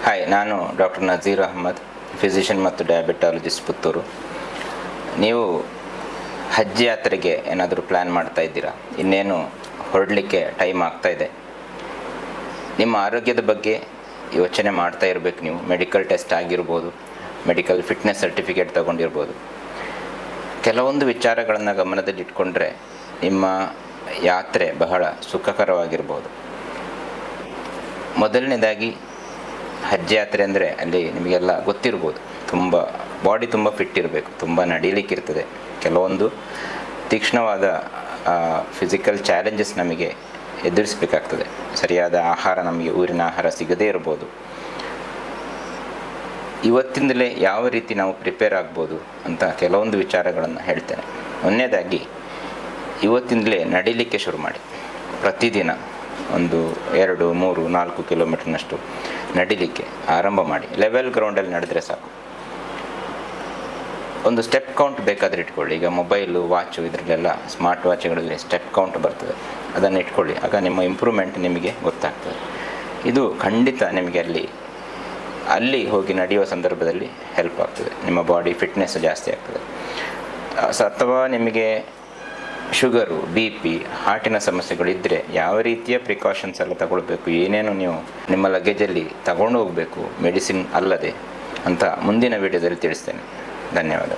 Hi, ನಾನು doctor Nazeer Ahmed, physician ಮತ್ತು diabetologist, Puttur. ನೀವು ಹಜ್ ಯಾತ್ರೆಗೆ ಏನಾದರೂ ಪ್ಲ್ಯಾನ್ ಮಾಡ್ತಾ ಇದ್ದೀರಾ? ಇನ್ನೇನು ಹೊರಡಲಿಕ್ಕೆ ಟೈಮ್ ಆಗ್ತಾಯಿದೆ. ನಿಮ್ಮ ಆರೋಗ್ಯದ ಬಗ್ಗೆ ಯೋಚನೆ ಮಾಡ್ತಾ ಇರಬೇಕು. ನೀವು ಮೆಡಿಕಲ್ ಟೆಸ್ಟ್ ಆಗಿರ್ಬೋದು, ಮೆಡಿಕಲ್ ಫಿಟ್ನೆಸ್ ಸರ್ಟಿಫಿಕೇಟ್ ತಗೊಂಡಿರ್ಬೋದು. ಕೆಲವೊಂದು ವಿಚಾರಗಳನ್ನು ಗಮನದಲ್ಲಿಟ್ಕೊಂಡ್ರೆ ನಿಮ್ಮ ಯಾತ್ರೆ ಬಹಳ ಸುಖಕರವಾಗಿರ್ಬೋದು. ಮೊದಲನೇದಾಗಿ, ಹಜ್ ಯಾತ್ರೆ ಅಂದರೆ ಅಲ್ಲಿ ನಿಮಗೆಲ್ಲ ಗೊತ್ತಿರ್ಬೋದು, ಬಾಡಿ ತುಂಬ ಫಿಟ್ ಇರಬೇಕು, ತುಂಬ ನಡೀಲಿಕ್ಕಿರ್ತದೆ. ಕೆಲವೊಂದು ತೀಕ್ಷ್ಣವಾದ ಫಿಸಿಕಲ್ ಚಾಲೆಂಜಸ್ ನಮಗೆ ಎದುರಿಸಬೇಕಾಗ್ತದೆ. ಸರಿಯಾದ ಆಹಾರ, ನಮಗೆ ಊರಿನ ಆಹಾರ ಸಿಗದೇ ಇರ್ಬೋದು. ಇವತ್ತಿಂದಲೇ ಯಾವ ರೀತಿ ನಾವು ಪ್ರಿಪೇರ್ ಆಗ್ಬೋದು ಅಂತ ಕೆಲವೊಂದು ವಿಚಾರಗಳನ್ನು ಹೇಳ್ತೇನೆ. ಒಂದನೇದಾಗಿ, ಇವತ್ತಿಂದಲೇ ನಡೀಲಿಕ್ಕೆ ಶುರು ಮಾಡಿ. ಪ್ರತಿದಿನ ಒಂದು 2, 3, 4 ಕಿಲೋಮೀಟರ್ನಷ್ಟು ನಡಿಲಿಕ್ಕೆ ಆರಂಭ ಮಾಡಿ. ಲೆವೆಲ್ ಗ್ರೌಂಡಲ್ಲಿ ನಡೆದರೆ ಸಾಕು. ಒಂದು ಸ್ಟೆಪ್ ಕೌಂಟ್ ಬೇಕಾದರೆ ಇಟ್ಕೊಳ್ಳಿ. ಈಗ ಮೊಬೈಲು, ವಾಚು, ಇದರಲ್ಲೆಲ್ಲ ಸ್ಮಾರ್ಟ್ ವಾಚ್ಗಳಲ್ಲಿ ಸ್ಟೆಪ್ ಕೌಂಟ್ ಬರ್ತದೆ, ಅದನ್ನು ಇಟ್ಕೊಳ್ಳಿ. ಆಗ ನಿಮ್ಮ ಇಂಪ್ರೂವ್ಮೆಂಟ್ ನಿಮಗೆ ಗೊತ್ತಾಗ್ತದೆ. ಇದು ಖಂಡಿತ ನಿಮಗೆ ಅಲ್ಲಿ ಹೋಗಿ ನಡೆಯುವ ಸಂದರ್ಭದಲ್ಲಿ ಹೆಲ್ಪ್ ಆಗ್ತದೆ. ನಿಮ್ಮ ಬಾಡಿ ಫಿಟ್ನೆಸ್ ಜಾಸ್ತಿ ಆಗ್ತದೆ. ಅಥವಾ ನಿಮಗೆ ಶುಗರು, BP, ಹಾರ್ಟಿನ ಸಮಸ್ಯೆಗಳಿದ್ದರೆ ಯಾವ ರೀತಿಯ ಪ್ರಿಕಾಷನ್ಸ್ ಎಲ್ಲ ತಗೊಳ್ಬೇಕು, ಏನೇನು ನೀವು ನಿಮ್ಮ ಲಗೇಜಲ್ಲಿ ತಗೊಂಡು ಹೋಗಬೇಕು ಮೆಡಿಸಿನ್ ಅಲ್ಲದೆ ಅಂತ ಮುಂದಿನ ವಿಡಿಯೋದಲ್ಲಿ ತಿಳಿಸ್ತೇನೆ. ಧನ್ಯವಾದ.